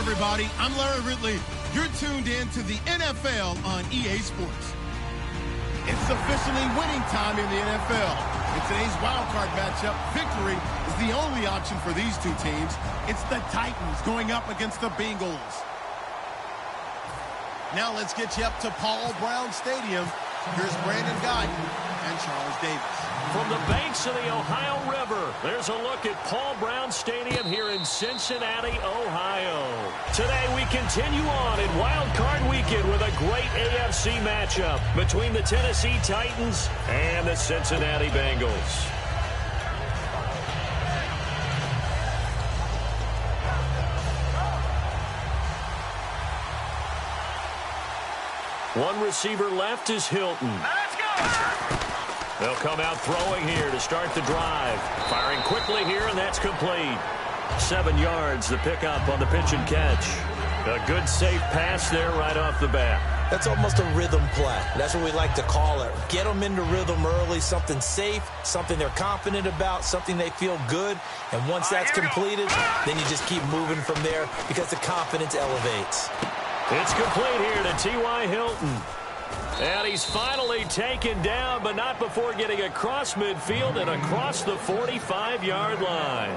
everybody. I'm Larry Ridley. You're tuned in to the NFL on EA Sports. It's officially winning time in the NFL. In today's wildcard matchup, victory is the only option for these two teams. It's the Titans going up against the Bengals. Now let's get you up to Paul Brown Stadium. Here's Brandon Guyton and Charles Davis. From the banks of the Ohio River, there's a look at Paul Brown Stadium here in Cincinnati, Ohio. Today we continue on in Wild Card Weekend with a great AFC matchup between the Tennessee Titans and the Cincinnati Bengals. One receiver left is Hilton. Let's go! They'll come out throwing here to start the drive. Firing quickly here, and that's complete. 7 yards, the pickup on the pitch and catch. A good, safe pass there right off the bat. That's almost a rhythm play. That's what we like to call it. Get them into rhythm early, something safe, something they're confident about, something they feel good. And once that's completed, then you just keep moving from there because the confidence elevates. It's complete here to T.Y. Hilton. And he's finally taken down, but not before getting across midfield and across the 45-yard line.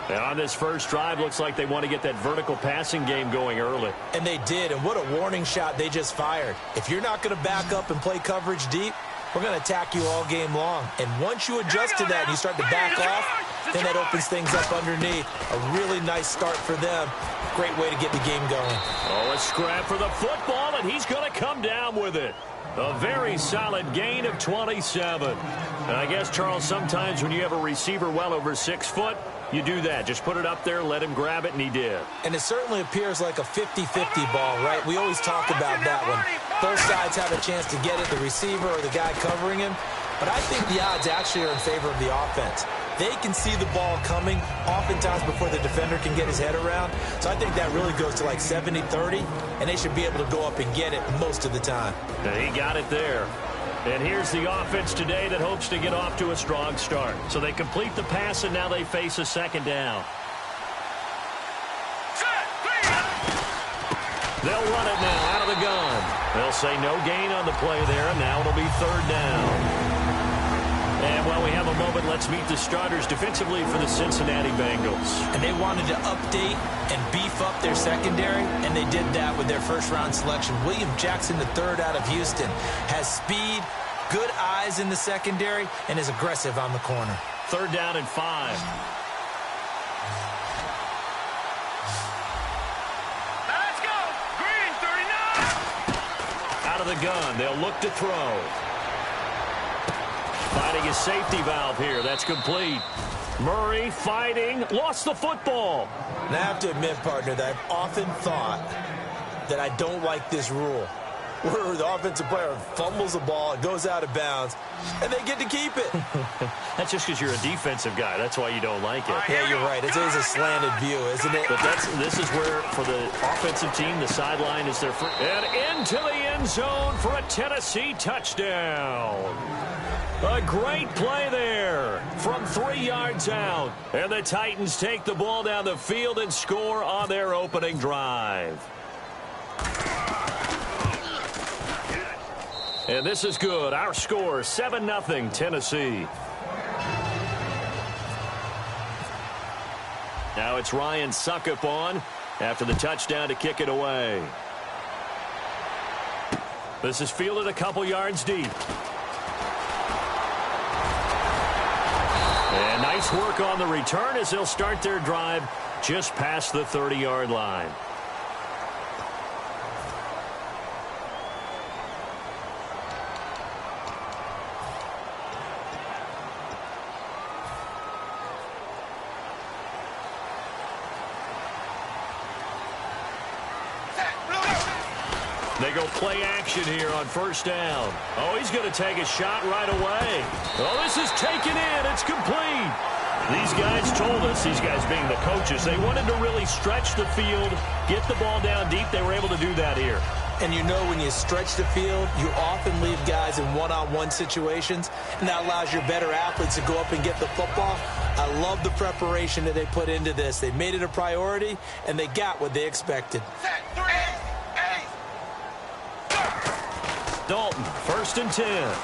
And on this first drive, looks like they want to get that vertical passing game going early. And they did, and what a warning shot they just fired. If you're not going to back up and play coverage deep, we're going to attack you all game long. And once you adjust to that and you start to back off, then that opens things up underneath. A really nice start for them. Great way to get the game going. Oh, a scrap for the football, and he's going to come down with it. A very solid gain of 27. And I guess, Charles, sometimes when you have a receiver well over 6 foot, you do that. Just put it up there, let him grab it, and he did. And it certainly appears like a 50-50 ball, right? We always talk about that one. Both sides have a chance to get it, the receiver or the guy covering him. But I think the odds actually are in favor of the offense. They can see the ball coming oftentimes before the defender can get his head around. So I think that really goes to like 70-30, and they should be able to go up and get it most of the time. And he got it there. And here's the offense today that hopes to get off to a strong start. So they complete the pass, and now they face a second down. They'll run it now out of the gun. They'll say no gain on the play there, and now it'll be third down. And while we have a moment, let's meet the starters defensively for the Cincinnati Bengals. And they wanted to update and beef up their secondary, and they did that with their first-round selection. William Jackson III out of Houston has speed, good eyes in the secondary, and is aggressive on the corner. Third down and 5. Let's go! Green, 39! Out of the gun, they'll look to throw. Finding his safety valve here. That's complete. Murray fighting. Lost the football. And I have to admit, partner, that I've often thought that I don't like this rule, where the offensive player fumbles the ball, it goes out of bounds, and they get to keep it. That's just because you're a defensive guy. That's why you don't like it. Yeah, you're right. It's always a slanted view, isn't it? But this is where, for the offensive team, the sideline is their front. And into the end zone for a Tennessee touchdown. A great play there from 3 yards out. And the Titans take the ball down the field and score on their opening drive. And this is good. Our score, 7-0 Tennessee. Now it's Ryan Suckup on after the touchdown to kick it away. This is fielded a couple yards deep. And nice work on the return as they'll start their drive just past the 30-yard line. They go play action here on first down. Oh, he's going to take a shot right away. Oh, this is taken in. It's complete. These guys told us, these guys being the coaches, they wanted to really stretch the field, get the ball down deep. They were able to do that here. And you know when you stretch the field, you often leave guys in one-on-one situations, and that allows your better athletes to go up and get the football. I love the preparation that they put into this. They made it a priority, and they got what they expected. Set, 3, 8. Dalton, 1st and 10.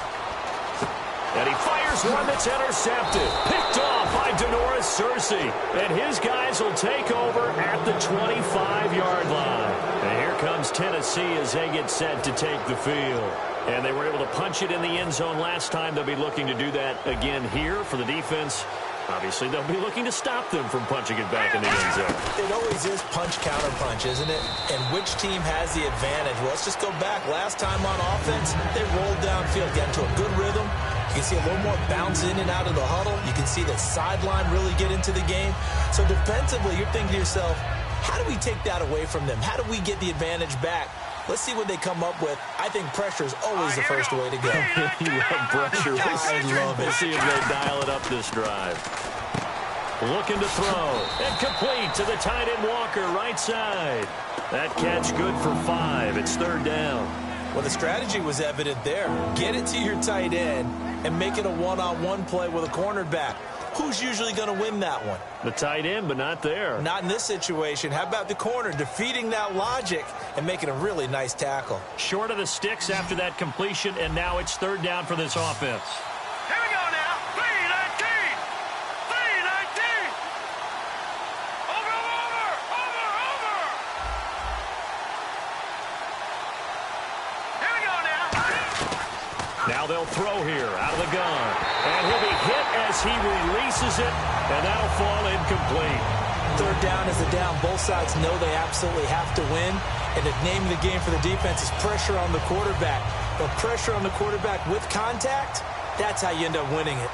And he fires one that's intercepted. Picked off by Denoris Searcy. And his guys will take over at the 25-yard line. And here comes Tennessee as they get set to take the field. And they were able to punch it in the end zone last time. They'll be looking to do that again here for the defense. Obviously, they'll be looking to stop them from punching it back in the end zone. It always is punch-counter-punch, isn't it? And which team has the advantage? Well, let's just go back. Last time on offense, they rolled downfield, got into a good rhythm. You can see a little more bounce in and out of the huddle. You can see the sideline really get into the game. So defensively, you're thinking to yourself, how do we take that away from them? How do we get the advantage back? Let's see what they come up with. I think pressure is always the first way to go. You love pressure. I love it. Let's see if they dial it up this drive. Looking to throw. And complete to the tight end Walker, right side. That catch good for 5. It's 3rd down. Well, the strategy was evident there. Get it to your tight end and make it a one-on-one play with a cornerback. Who's usually going to win that one? The tight end, but not there. Not in this situation. How about the corner defeating that logic and making a really nice tackle? Short of the sticks after that completion, and now it's 3rd down for this offense. Here we go now. 3-19. 3-19. Over. Here we go now. Now they'll throw here out of the gun. And he'll be hit as he releases it, and that'll fall incomplete. 3rd down is a down. Both sides know they absolutely have to win. And the name of the game for the defense is pressure on the quarterback. But pressure on the quarterback with contact, that's how you end up winning it.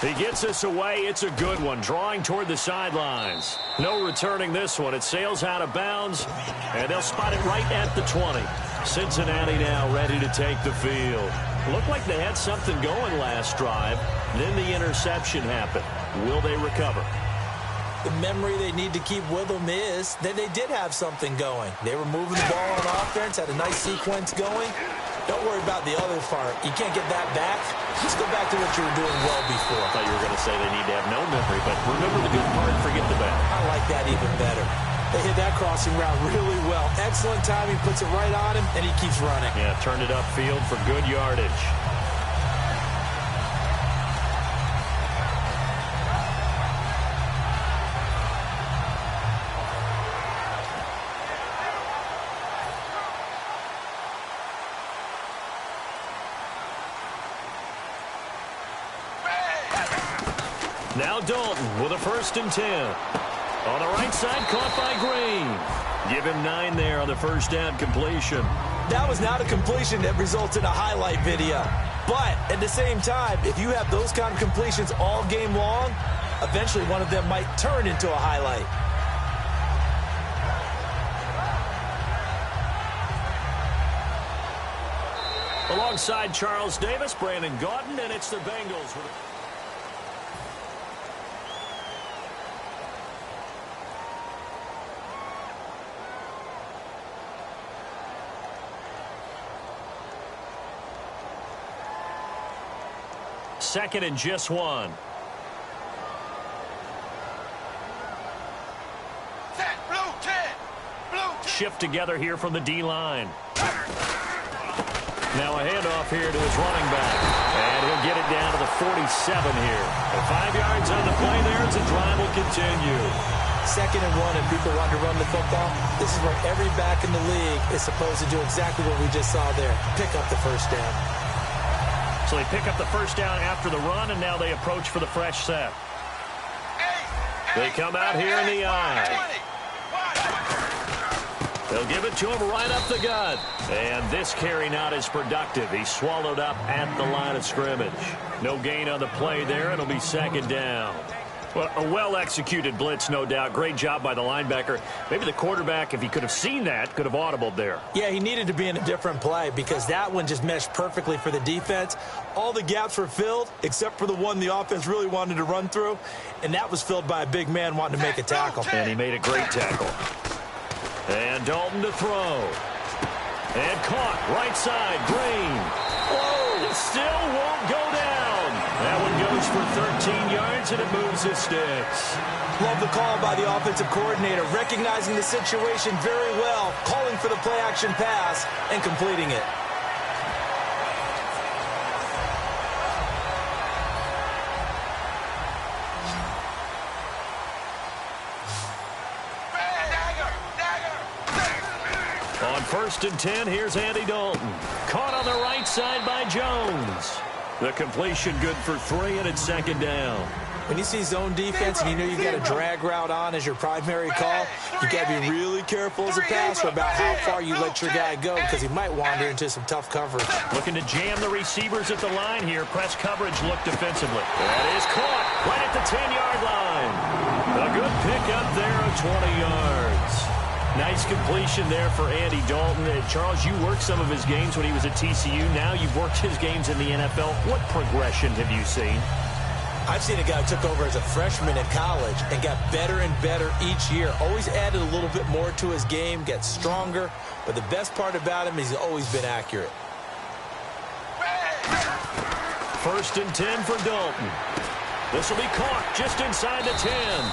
He gets us away. It's a good one. Drawing toward the sidelines. No returning this one. It sails out of bounds, and they'll spot it right at the 20. Cincinnati now ready to take the field. Looked like they had something going last drive. Then the interception happened. Will they recover? The memory they need to keep with them is that they did have something going. They were moving the ball on offense, had a nice sequence going. Don't worry about the other part. You can't get that back. Just go back to what you were doing well before. I thought you were going to say they need to have no memory, but remember the good part, forget the bad. I like that even better. They hit that crossing route really well. Excellent timing, puts it right on him, and he keeps running. Yeah, turned it upfield for good yardage. Now Dalton with a 1st and 10. On the right side, caught by Green. Give him 9 there on the 1st down completion. That was not a completion that results in a highlight video. But at the same time, if you have those kind of completions all game long, eventually one of them might turn into a highlight. Alongside Charles Davis, Brandon Gaudin, and it's the Bengals with second and just 1. Set, blue 10. Blue 10. Shift together here from the D-line. Now a handoff here to his running back. And he'll get it down to the 47 here. And 5 yards on the play there as the drive will continue. 2nd and 1 and people want to run the football. This is where every back in the league is supposed to do exactly what we just saw there. Pick up the 1st down. So they pick up the 1st down after the run, and now they approach for the fresh set. They come out here in the eye. They'll give it to him right up the gut. And this carry not as productive. He's swallowed up at the line of scrimmage. No gain on the play there. It'll be 2nd down. Well, a well-executed blitz, no doubt. Great job by the linebacker. Maybe the quarterback, if he could have seen that, could have audibled there. Yeah, he needed to be in a different play because that one just meshed perfectly for the defense. All the gaps were filled except for the one the offense really wanted to run through, and that was filled by a big man wanting to make a tackle. And he made a great tackle. And Dalton to throw. And caught, right side, Green. Whoa, it still won't go down. That one goes for 13 yards, and it moves his sticks. Love the call by the offensive coordinator, recognizing the situation very well, calling for the play-action pass, and completing it. On 1st and 10, here's Andy Dalton. Caught on the right side by Jones. The completion good for 3, and it's 2nd down. When you see zone defense and you know you've got a drag route on as your primary call, you've got to be really careful as a passer about how far you let your guy go because he might wander into some tough coverage. Looking to jam the receivers at the line here. Press coverage look defensively. That is caught right at the 10-yard line. A good pickup there of 20 yards. Nice completion there for Andy Dalton. Charles, you worked some of his games when he was at TCU. Now you've worked his games in the NFL. What progression have you seen? I've seen a guy who took over as a freshman in college and got better and better each year. Always added a little bit more to his game, gets stronger. But the best part about him is he's always been accurate. 1st and 10 for Dalton. This will be caught just inside the 10.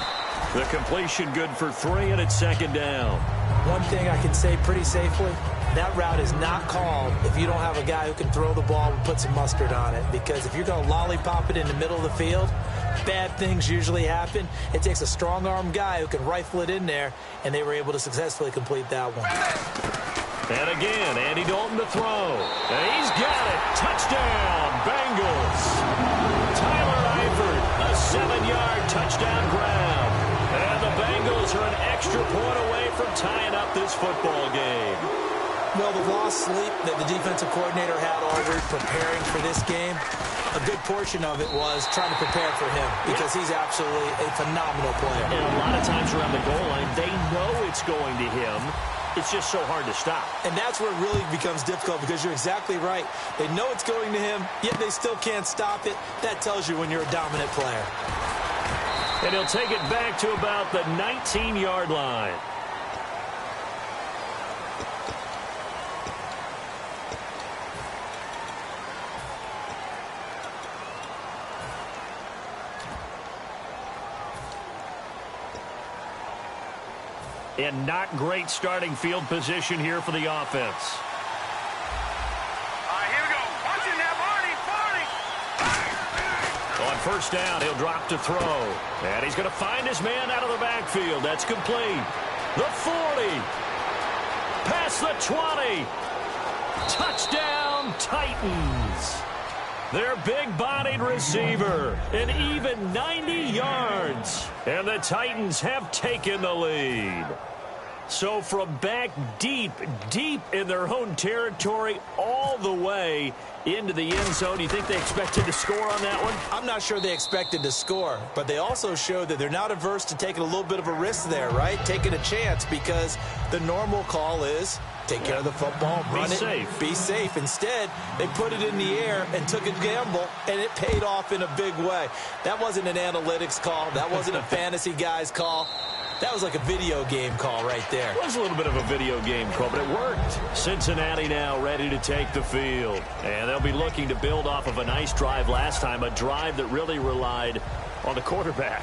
The completion good for 3, and it's 2nd down. One thing I can say pretty safely, that route is not called if you don't have a guy who can throw the ball and put some mustard on it. Because if you're going to lollipop it in the middle of the field, bad things usually happen. It takes a strong-arm guy who can rifle it in there, and they were able to successfully complete that one. And again, Andy Dalton to throw. And he's got it. Touchdown, Bengals. Tyler Eifert, a 7-yard touchdown grab. And the Bengals are an extra point away from tying up this football game. Well, the lost sleep that the defensive coordinator had all week preparing for this game, a good portion of it was trying to prepare for him because he's absolutely a phenomenal player. And a lot of times around the goal line, they know it's going to him. It's just so hard to stop. And that's where it really becomes difficult because you're exactly right. They know it's going to him, yet they still can't stop it. That tells you when you're a dominant player. And he'll take it back to about the 19-yard line. And not great starting field position here for the offense. All right, here we go. Watch it now, Barney. On 1st down, he'll drop to throw. And he's going to find his man out of the backfield. That's complete. The 40. Past the 20. Touchdown, Titans. Their big-bodied receiver, an even 90 yards. And the Titans have taken the lead. So from back deep, deep in their own territory, all the way into the end zone, you think they expected to score on that one? I'm not sure they expected to score, but they also showed that they're not averse to taking a little bit of a risk there, right? Taking a chance because the normal call is take care of the football, run it, safe. Be safe. Instead, they put it in the air and took a gamble, and it paid off in a big way. That wasn't an analytics call. That wasn't a fantasy guy's call. That was like a video game call right there. It was a little bit of a video game call, but it worked. Cincinnati now ready to take the field. And they'll be looking to build off of a nice drive last time, a drive that really relied on the quarterback.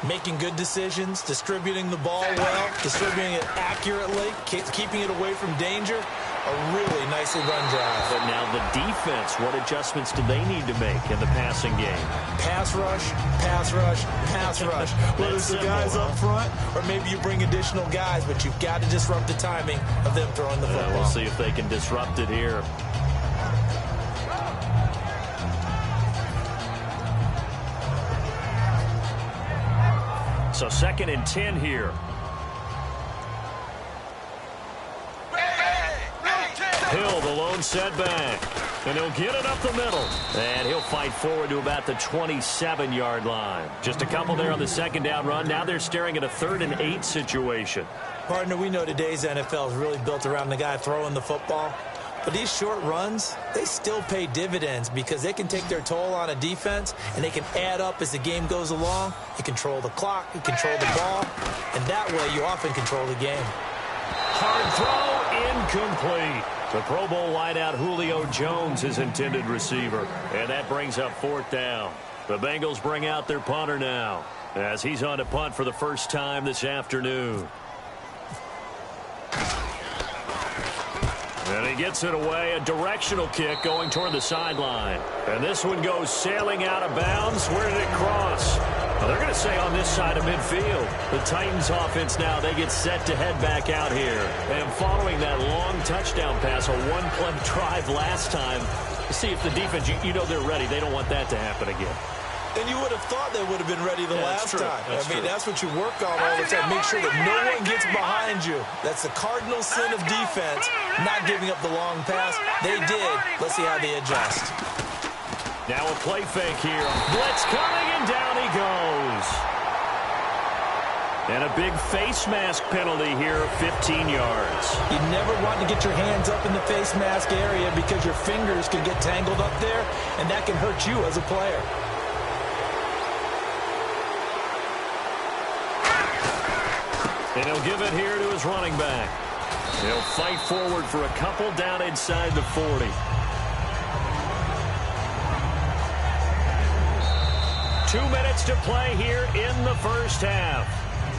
Making good decisions, distributing the ball well, distributing it accurately, keeping it away from danger. A really nicely run drive. But now the defense, what adjustments do they need to make in the passing game? Pass rush, pass rush, pass rush. Whether it's the guys up front or maybe you bring additional guys, but you've got to disrupt the timing of them throwing the football. We'll see if they can disrupt it here. So 2nd and 10 here. Hill, the lone setback. And he'll get it up the middle. And he'll fight forward to about the 27-yard line. Just a couple there on the second down run. Now they're staring at a 3rd and 8 situation. Partner, we know today's NFL is really built around the guy throwing the football. But these short runs, they still pay dividends because they can take their toll on a defense, and they can add up as the game goes along. You control the clock, you control the ball, and that way you often control the game. Hard throw, incomplete. The Pro Bowl wideout Julio Jones, his intended receiver. And that brings up 4th down. The Bengals bring out their punter now as he's on to punt for the first time this afternoon. And he gets it away, a directional kick going toward the sideline. And this one goes sailing out of bounds. Where did it cross? Well, they're going to say on this side of midfield. The Titans offense now, they get set to head back out here. And following that long touchdown pass, a one-play drive last time, to see if the defense, you know they're ready. They don't want that to happen again. And you would have thought they would have been ready the last time. That's what you work on all the time. Make sure that no one gets behind you. That's the cardinal sin of defense, not giving up the long pass. They did. Let's see how they adjust. Now a play fake here. Blitz coming, and down he goes. And a big face mask penalty here, 15 yards. You never want to get your hands up in the face mask area because your fingers can get tangled up there, and that can hurt you as a player. And he'll give it here to his running back. He'll fight forward for a couple down inside the 40. 2 minutes to play here in the first half.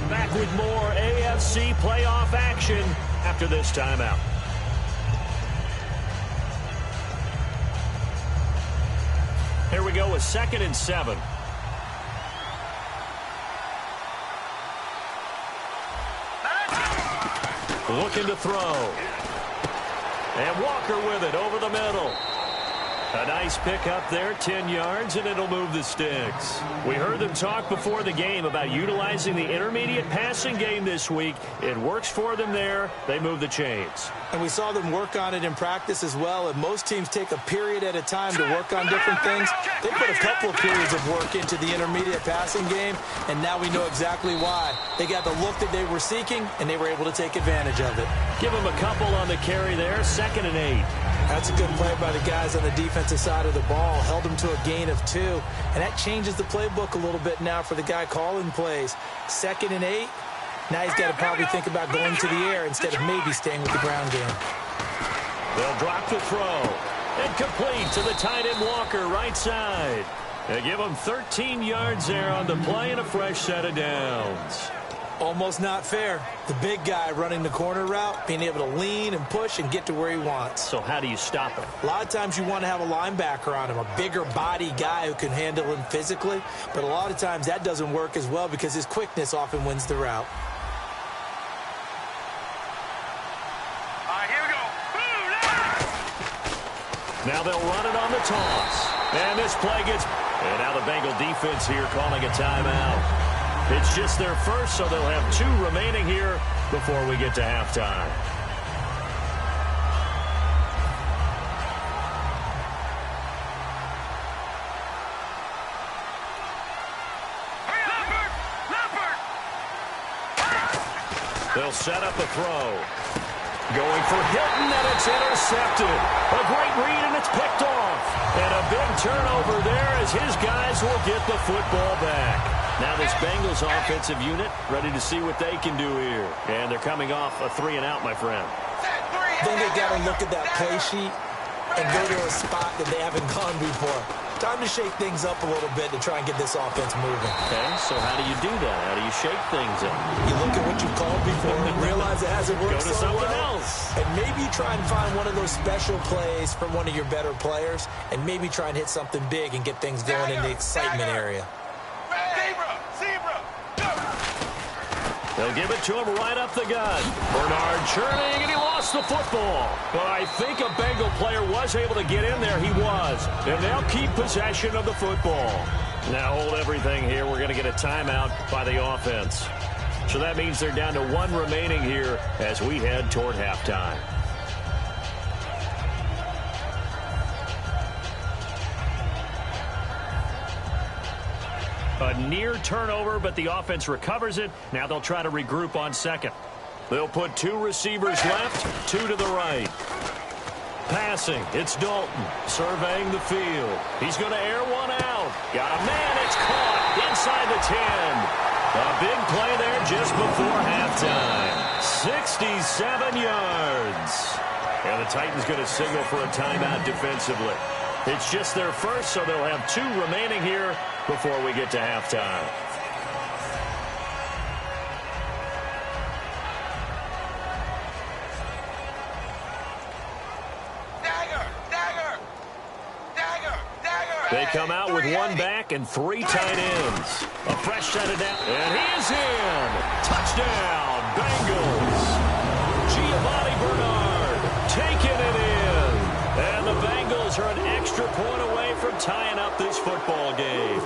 Back with more AFC playoff action after this timeout. Here we go with 2nd and 7. Looking to throw. And Walker with it over the middle. A nice pick up there, 10 yards, and it'll move the sticks. We heard them talk before the game about utilizing the intermediate passing game this week. It works for them there. They move the chains. And we saw them work on it in practice as well. And most teams take a period at a time to work on different things. They put a couple of periods of work into the intermediate passing game, and now we know exactly why. They got the look that they were seeking, and they were able to take advantage of it. Give them a couple on the carry there, 2nd and 8. That's a good play by the guys on the defensive side of the ball. Held them to a gain of 2. And that changes the playbook a little bit now for the guy calling plays. 2nd and 8. Now he's got to probably think about going to the air instead of maybe staying with the ground game. They'll drop the throw. And complete to the tight end Walker, right side. They give him 13 yards there on the play and a fresh set of downs. Almost not fair. The big guy running the corner route, being able to lean and push and get to where he wants. So how do you stop him? A lot of times you want to have a linebacker on him, a bigger body guy who can handle him physically. But a lot of times that doesn't work as well because his quickness often wins the route. Here we go. Now they'll run it on the toss. And this play gets... And now the Bengal defense here calling a timeout. It's just their first, so they'll have 2 remaining here before we get to halftime. They'll set up a throw. Going for Hilton, and it's intercepted. A great read, and it's picked off. And a big turnover there as his guys will get the football back. Now this Bengals offensive unit ready to see what they can do here. And they're coming off a 3-and-out, my friend. I think they got to look at that play sheet and go to a spot that they haven't gone before. Time to shake things up a little bit to try and get this offense moving. Okay, so how do you do that? How do you shake things up? You look at what you've called before and realize it hasn't worked Go to so something well. else. And maybe try and find one of those special plays from one of your better players and maybe try and hit something big and get things going in the excitement area. Zebra. They'll give it to him right up the gut. Bernard churning, and he lost the football. But I think a Bengal player was able to get in there. He was. And they'll keep possession of the football. Now hold everything here. We're going to get a timeout by the offense. So that means they're down to 1 remaining here as we head toward halftime. A near turnover, but the offense recovers it. Now they'll try to regroup on second. They'll put 2 receivers left, 2 to the right. Passing, it's Dalton, surveying the field. He's going to air one out. Got a man, it's caught inside the 10. A big play there just before halftime. 67 yards. And the Titans going to signal for a timeout defensively. It's just their first, so they'll have 2 remaining here before we get to halftime. They come out with 1 back and 3 tight ends. A fresh set of down. And he is in. Touchdown, Bengals. Giovanni Bernard taking it in. And the Bengals are an extra point away from tying up this football game.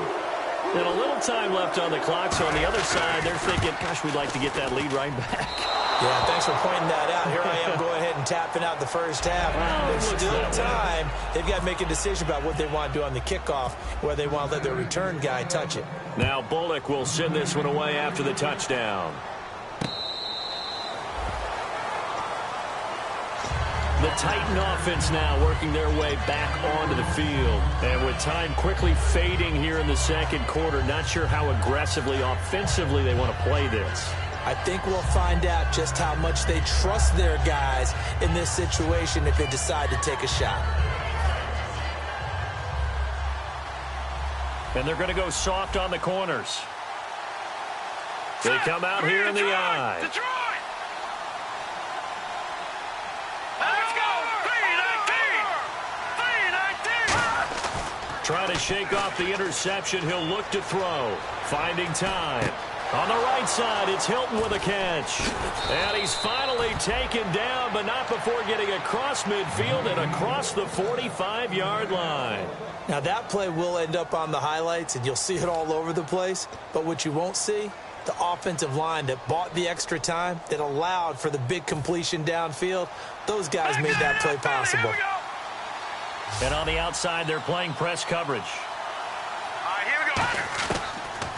And a little time left on the clock, so on the other side, they're thinking, gosh, we'd like to get that lead right back. Yeah, thanks for pointing that out. Here I am going ahead and tapping out the first half. There's still time. They've got to make a decision about what they want to do on the kickoff, whether they want to let their return guy touch it. Now Bullock will send this one away after the touchdown. The Titan offense now working their way back onto the field. And with time quickly fading here in the second quarter, not sure how aggressively, offensively they want to play this. I think we'll find out just how much they trust their guys in this situation if they decide to take a shot. And they're going to go soft on the corners. They come out here in the eye. Detroit! Let's go! 3-19! Trying to shake off the interception. He'll look to throw. Finding time. On the right side, it's Hilton with a catch. And he's finally taken down, but not before getting across midfield and across the 45-yard line. Now, that play will end up on the highlights, and you'll see it all over the place. But what you won't see, the offensive line that bought the extra time, that allowed for the big completion downfield, those guys made that play possible. And on the outside, they're playing press coverage. All right, here we go.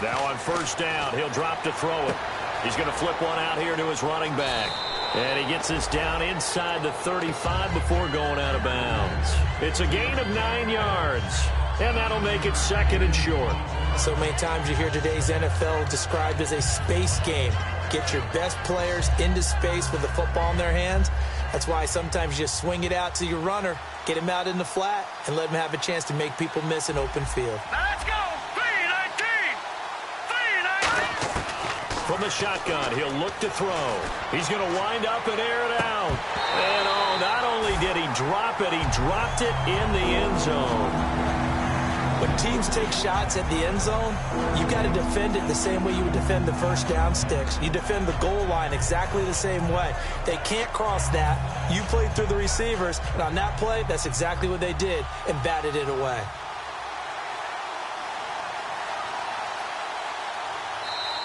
Now on first down, he'll drop to throw it. He's going to flip one out here to his running back. And he gets this down inside the 35 before going out of bounds. It's a gain of 9 yards. And that'll make it second and short. So many times you hear today's NFL described as a space game. Get your best players into space with the football in their hands. That's why sometimes you just swing it out to your runner, get him out in the flat, and let him have a chance to make people miss an open field. Now let's go! 3-19! 3-19! From the shotgun, he'll look to throw. He's going to wind up and air it out. And oh, not only did he drop it, he dropped it in the end zone. When teams take shots at the end zone, you got to defend it the same way you would defend the first down sticks. You defend the goal line exactly the same way. They can't cross that. You played through the receivers, and on that play, that's exactly what they did and batted it away.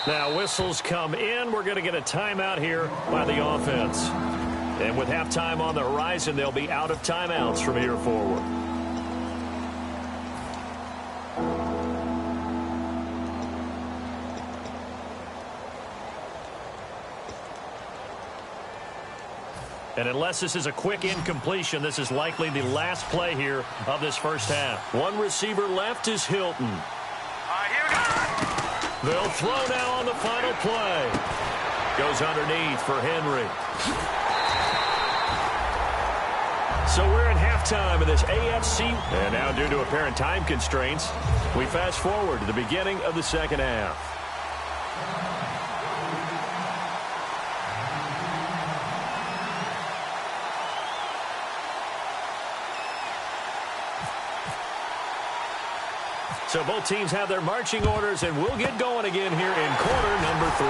Now whistles come in. We're going to get a timeout here by the offense. And with halftime on the horizon, they'll be out of timeouts from here forward. And unless this is a quick incompletion, this is likely the last play here of this first half. One receiver left is Hilton. All right, here we go. They'll throw now on the final play. Goes underneath for Henry. So we're in halftime of this AFC. And now due to apparent time constraints, we fast forward to the beginning of the second half. So both teams have their marching orders, and we'll get going again here in quarter number 3.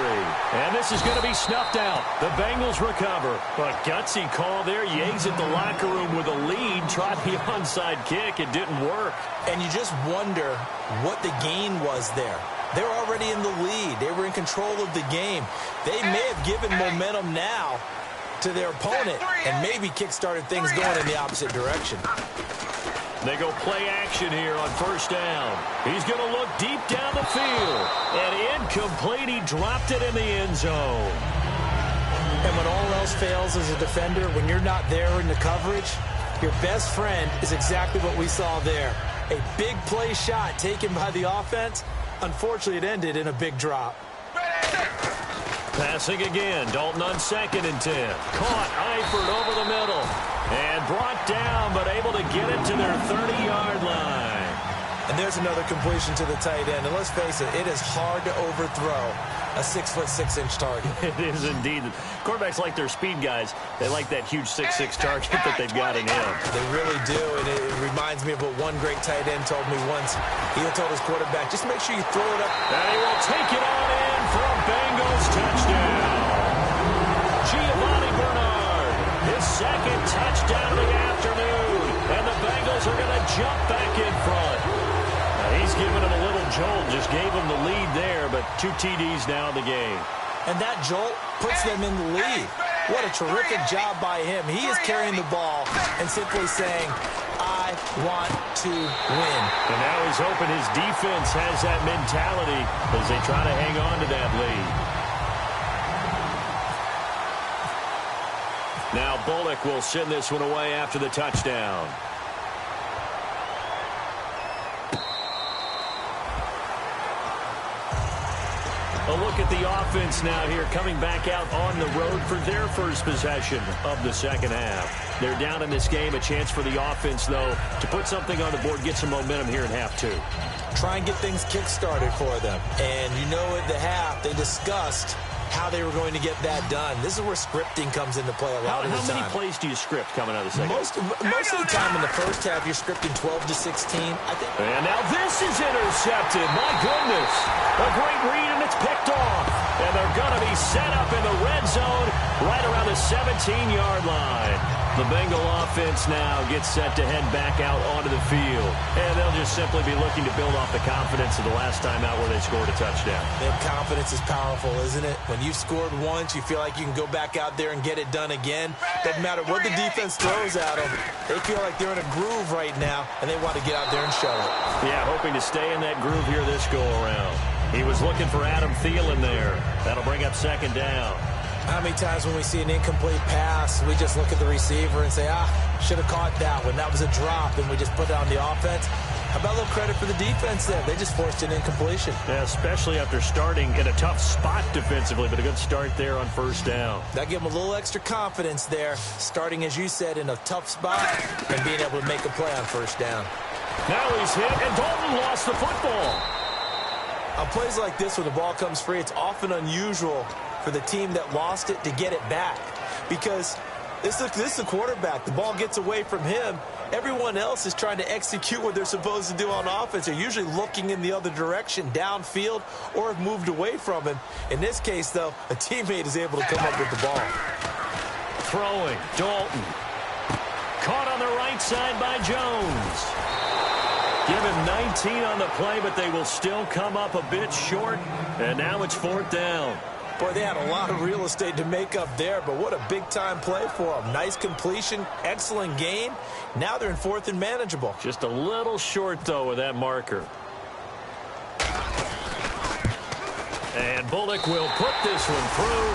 And this is going to be snuffed out. The Bengals recover. A gutsy call there. You exit the locker room with a lead. Tried the onside kick. It didn't work. And you just wonder what the gain was there. They're already in the lead. They were in control of the game. They may have given momentum now to their opponent and maybe kick-started things going in the opposite direction. They go play action here on first down. He's going to look deep down the field. And incomplete. He dropped it in the end zone. And when all else fails as a defender, when you're not there in the coverage, your best friend is exactly what we saw there. A big play shot taken by the offense. Unfortunately, it ended in a big drop. Passing again. Dalton on 2nd and 10. Caught Eifert over the middle. And brought down, but able to get it to their 30-yard line. And there's another completion to the tight end. And let's face it, it is hard to overthrow a 6'6" target. It is indeed. Quarterbacks like their speed guys. They like that huge 6'6" target that they've got in him. They really do, and it reminds me of what one great tight end told me once. He told his quarterback, just make sure you throw it up. And he will take it on in for a Bengals touchdown. Giovanni Bernard, his 2nd touchdown of the afternoon. And the Bengals are going to jump back in front. He's giving him a little jolt, just gave him the lead there, but 2 TDs now in the game. And that jolt puts them in the lead. What a terrific job by him. He is carrying the ball and simply saying, I want to win. And now he's hoping his defense has that mentality as they try to hang on to that lead. Now Bullock will send this one away after the touchdown. A look at the offense now here, coming back out on the road for their first possession of the second half. They're down in this game. A chance for the offense, though, to put something on the board, get some momentum here in half 2. Try and get things kick-started for them. And you know at the half, they discussed how they were going to get that done. This is where scripting comes into play a lot of the time. How many plays do you script coming out of the second? Most of the time in the first half, you're scripting 12 to 16, I think. And now this is intercepted. My goodness. A great read, and it's picked off. And they're going to be set up in the red zone right around the 17-yard line. The Bengal offense now gets set to head back out onto the field. And they'll just simply be looking to build off the confidence of the last time out where they scored a touchdown. And confidence is powerful, isn't it? When you've scored once, you feel like you can go back out there and get it done again. Doesn't matter what the defense throws at them. They feel like they're in a groove right now, and they want to get out there and show it. Yeah, hoping to stay in that groove here this go-around. He was looking for Adam Thielen there. That'll bring up 2nd down. How many times when we see an incomplete pass, we just look at the receiver and say, should have caught that one. That was a drop, and we just put it on the offense. How about a little credit for the defense there? They just forced an incompletion. Yeah, especially after starting in a tough spot defensively, but a good start there on first down. That gave them a little extra confidence there, starting, as you said, in a tough spot and being able to make a play on first down. Now he's hit, and Dalton lost the football. On plays like this, when the ball comes free, it's often unusual for the team that lost it to get it back, because this is the quarterback. The ball gets away from him. Everyone else is trying to execute what they're supposed to do on offense. They're usually looking in the other direction, downfield, or have moved away from him. In this case, though, a teammate is able to come up with the ball. Throwing, Dalton. Caught on the right side by Jones. Give him 19 on the play, but they will still come up a bit short. And now it's 4th down. Boy, they had a lot of real estate to make up there, but what a big-time play for them. Nice completion, excellent game. Now they're in 4th and manageable. Just a little short, though, with that marker. And Bullock will put this one through,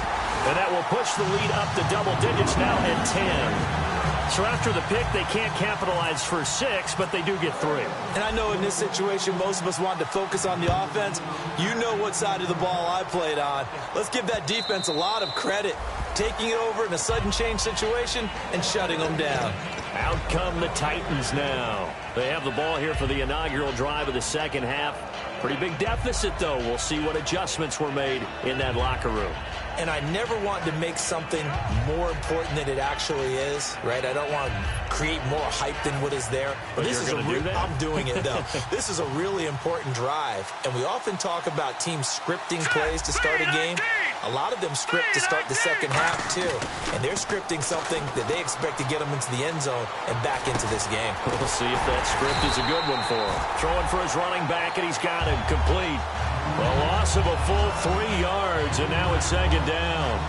and that will push the lead up to double digits now at 10. So after the pick, they can't capitalize for 6, but they do get 3. And I know in this situation, most of us wanted to focus on the offense. You know what side of the ball I played on. Let's give that defense a lot of credit, taking it over in a sudden change situation and shutting them down. Out come the Titans now. They have the ball here for the inaugural drive of the second half. Pretty big deficit, though. We'll see what adjustments were made in that locker room. And I never want to make something more important than it actually is, right? I don't want to create more hype than what is there. But this is I'm doing it, though. This is a really important drive. And we often talk about teams scripting plays to start a game. A lot of them script to start the second half, too. And they're scripting something that they expect to get them into the end zone and back into this game. We'll see if that script is a good one for him. Throwing for his running back, and he's got it complete. A loss of a full 3 yards, and now it's 2nd down.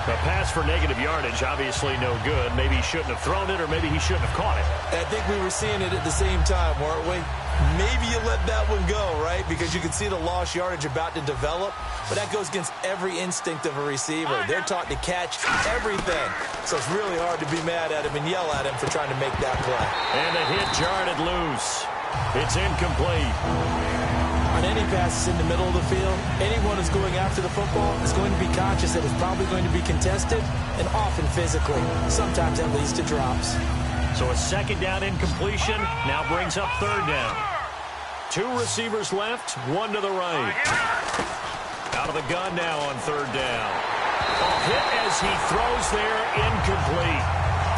A pass for negative yardage, obviously no good. Maybe he shouldn't have thrown it, or maybe he shouldn't have caught it. I think we were seeing it at the same time, weren't we? Maybe you let that one go, right? Because you can see the lost yardage about to develop. But that goes against every instinct of a receiver. They're taught to catch everything. So it's really hard to be mad at him and yell at him for trying to make that play. And the hit jarred it loose. It's incomplete. On any passes in the middle of the field, anyone who's going after the football is going to be conscious that it's probably going to be contested and often physically. Sometimes that leads to drops. So a second down incompletion now brings up third down. 2 receivers left, 1 to the right. Out of the gun now on third down. A hit as he throws there, incomplete.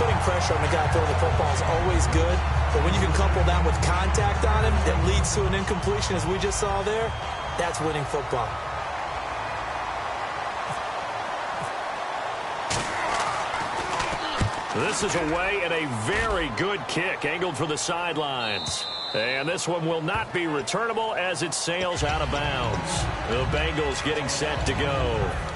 Putting pressure on the guy throwing the football is always good, but when you can couple that with contact on him that leads to an incompletion, as we just saw there, that's winning football. This is away and a very good kick, angled for the sidelines. And this one will not be returnable as it sails out of bounds. The Bengals getting set to go.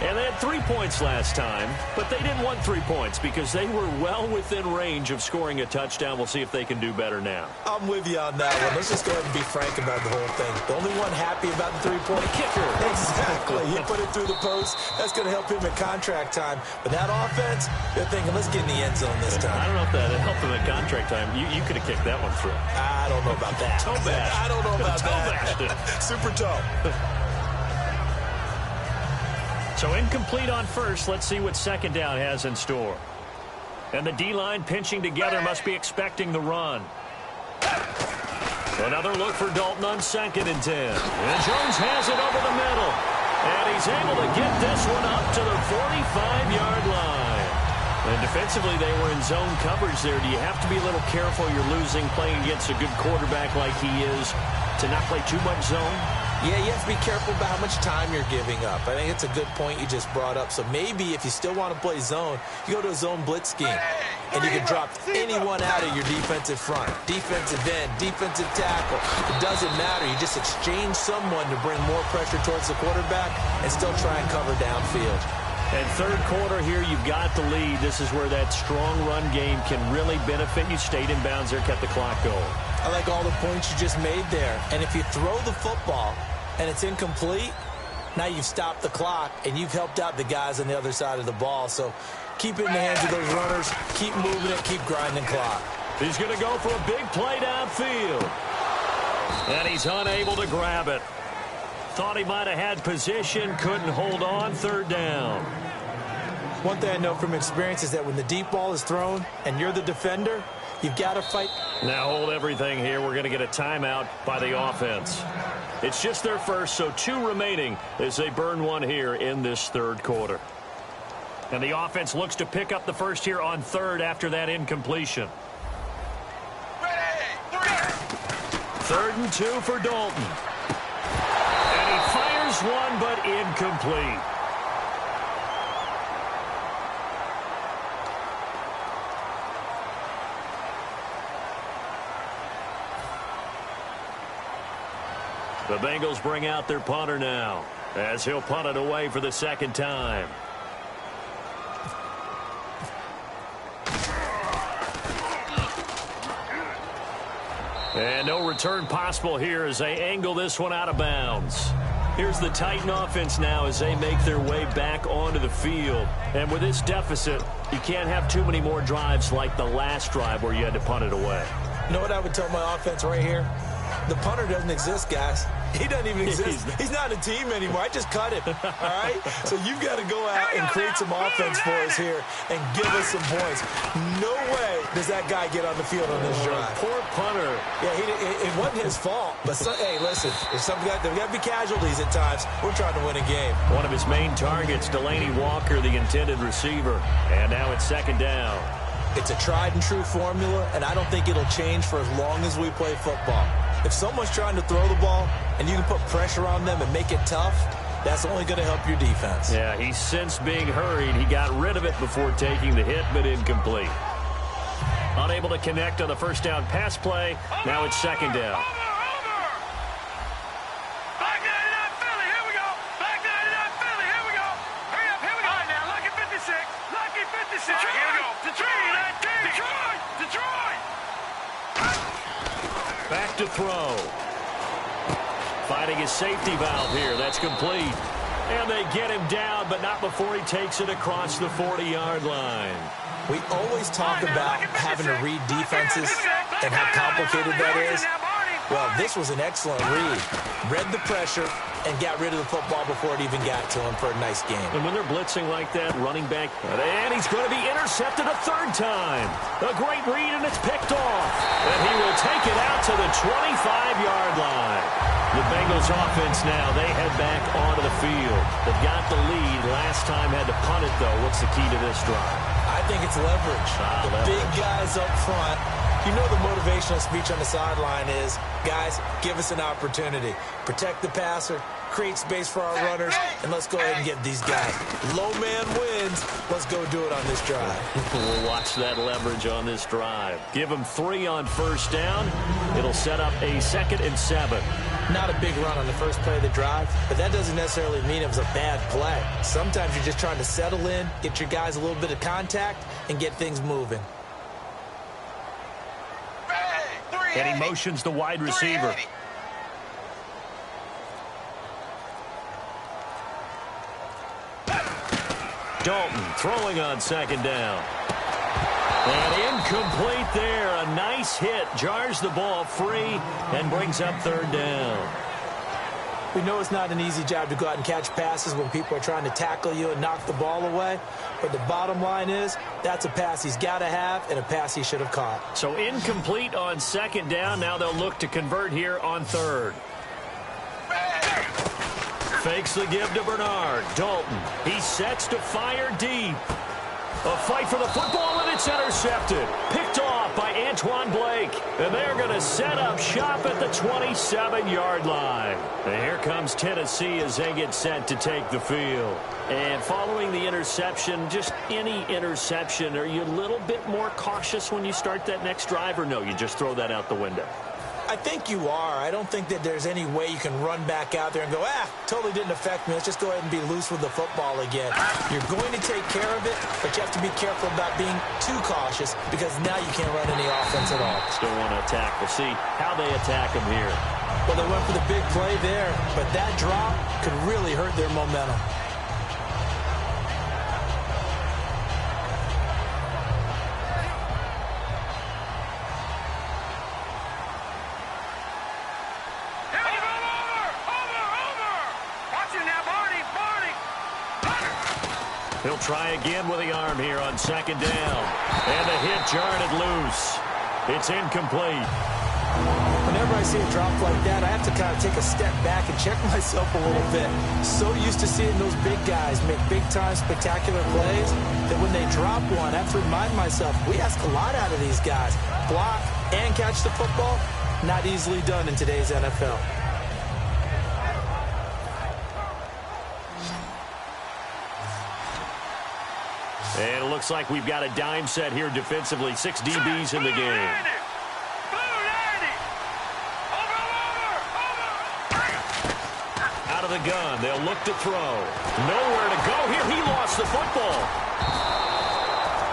And they had 3 points last time, but they didn't want 3 points because they were well within range of scoring a touchdown. We'll see if they can do better now. I'm with you on that one. Let's just go ahead and be frank about the whole thing. The only one happy about the 3-point kicker. Exactly. He put it through the post. That's going to help him at contract time. But that offense, they're thinking, let's get in the end zone this time. I don't know if that helped him at contract time. You could have kicked that one through. I don't know about that. Toe bash. I don't know about that. Super toe. So incomplete on first. Let's see what second down has in store. And the D-line pinching together must be expecting the run. Another look for Dalton on 2nd and 10. And Jones has it over the middle. And he's able to get this one up to the 45-yard line. And defensively, they were in zone coverage there. Do you have to be a little careful? You're losing playing against a good quarterback like he is to not play too much zone? Yeah, you have to be careful about how much time you're giving up. I think it's a good point you just brought up. So maybe if you still want to play zone, you go to a zone blitz scheme. And you can drop anyone out of your defensive front. Defensive end, defensive tackle. It doesn't matter. You just exchange someone to bring more pressure towards the quarterback and still try and cover downfield. And third quarter here, you've got the lead. This is where that strong run game can really benefit you. Stayed in bounds there, kept the clock going. I like all the points you just made there. And if you throw the football and it's incomplete, now you've stopped the clock and you've helped out the guys on the other side of the ball. So keep it in the hands of those runners. Keep moving it. Keep grinding clock. He's going to go for a big play downfield. And he's unable to grab it. Thought he might have had position, couldn't hold on, third down. One thing I know from experience is that when the deep ball is thrown and you're the defender, you've got to fight. Now hold everything here. We're going to get a timeout by the offense. It's just their first, so 2 remaining as they burn one here in this third quarter. And the offense looks to pick up the first here on third after that incompletion. Third and 2 for Dalton. Fires one, but incomplete. The Bengals bring out their punter now, as he'll punt it away for the second time. And no return possible here as they angle this one out of bounds. Here's the Titan offense now as they make their way back onto the field. And with this deficit, you can't have too many more drives like the last drive where you had to punt it away. You know what I would tell my offense right here? The punter doesn't exist, guys. He doesn't even exist. He's not a team anymore. I just cut him, all right? So you've got to go out and create some offense for us here and give us some points. No way does that guy get on the field on this drive. Poor punter. Yeah, it wasn't his fault. But, hey, listen, there's got to be casualties at times. We're trying to win a game. One of his main targets, Delaney Walker, the intended receiver. And now it's second down. It's a tried-and-true formula, and I don't think it'll change for as long as we play football. If someone's trying to throw the ball and you can put pressure on them and make it tough, that's only going to help your defense. Yeah, he's since being hurried. He got rid of it before taking the hit, but incomplete. Unable to connect on the first down pass play. Now it's second down. Back 99 Philly, here we go. Back 99 Philly, here we go. Hurry up, here we go. All right, now look at 56. Detroit! Back to throw. Finding his safety valve here. That's complete. And they get him down, but not before he takes it across the 40-yard line. We always talk about having to read defenses and how complicated that is. Well, this was an excellent read. Read the pressure and got rid of the football before it even got to him for a nice game. And when they're blitzing like that, running back, and he's going to be intercepted a third time. A great read, and it's picked off. And he will take it out to the 25-yard line. The Bengals offense now, they head back onto the field. They've got the lead. Last time had to punt it, though. What's the key to this drive? I think it's leverage. The big guys up front. You know the motivational speech on the sideline is, guys, give us an opportunity. Protect the passer, create space for our runners, and let's go ahead and get these guys. Low man wins. Let's go do it on this drive. We'll watch that leverage on this drive. Give them 3 on first down. It'll set up a 2nd and 7. Not a big run on the first play of the drive, but that doesn't necessarily mean it was a bad play. Sometimes you're just trying to settle in, get your guys a little bit of contact, and get things moving. And he motions the wide receiver. Dalton throwing on 2nd down. And incomplete there. A nice hit. Jars the ball free and brings up 3rd down. We know it's not an easy job to go out and catch passes when people are trying to tackle you and knock the ball away. But the bottom line is, that's a pass he's got to have and a pass he should have caught. So incomplete on 2nd down. Now they'll look to convert here on 3rd. Fakes the give to Bernard. Dalton. He sets to fire deep. A fight for the football, and it's intercepted. Picked off by Antoine Blake. And they're going to set up shop at the 27-yard line. And here comes Tennessee as they get set to take the field. And following the interception, just any interception, are you a little bit more cautious when you start that next drive, or no, you just throw that out the window? I think you are. I don't think that there's any way you can run back out there and go, totally didn't affect me. Let's just go ahead and be loose with the football again. You're going to take care of it, but you have to be careful about being too cautious because now you can't run any offense at all. Still want to attack. We'll see how they attack him here. Well, they went for the big play there, but that drop could really hurt their momentum. He'll try again with the arm here on 2nd down. And the hit jarred it loose. It's incomplete. Whenever I see a drop like that, I have to kind of take a step back and check myself a little bit. So used to seeing those big guys make big-time spectacular plays that when they drop one, I have to remind myself, we ask a lot out of these guys. Block and catch the football, not easily done in today's NFL. And it looks like we've got a dime set here defensively. 6 DBs in the game. Out of the gun. They'll look to throw. Nowhere to go here. He lost the football.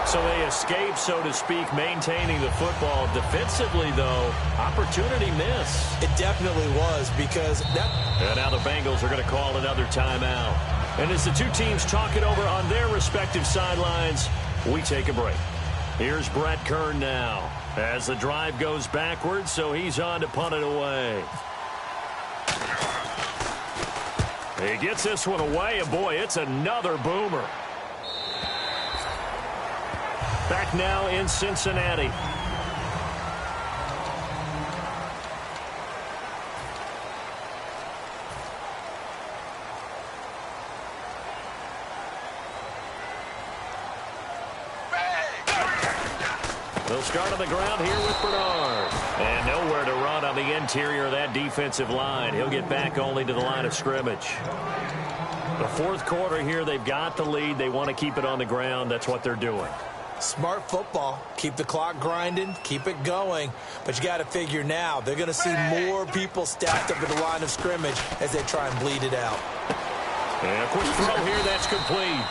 So they escape, so to speak, maintaining the football. Defensively, though, opportunity miss. It definitely was because that... And now the Bengals are going to call another timeout. And as the two teams talk it over on their respective sidelines, we take a break. Here's Brett Kern now as the drive goes backwards, so he's on to punt it away. He gets this one away, and boy, it's another boomer. Back now in Cincinnati. They'll start on the ground here with Bernard. And nowhere to run on the interior of that defensive line. He'll get back only to the line of scrimmage. The 4th quarter here, they've got the lead. They want to keep it on the ground. That's what they're doing. Smart football. Keep the clock grinding. Keep it going. But you got to figure now, they're going to see more people stacked up at the line of scrimmage as they try and bleed it out. And a quick throw here, that's complete.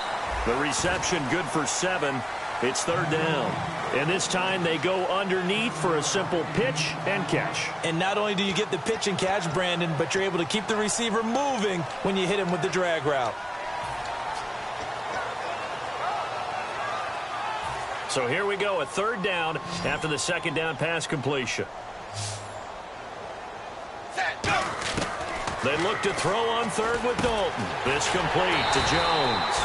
The reception good for 7. It's third down. And this time they go underneath for a simple pitch and catch. And not only do you get the pitch and catch, Brandon, but you're able to keep the receiver moving when you hit him with the drag route. So here we go, a third down after the second down pass completion. They look to throw on third with Dalton. This complete to Jones.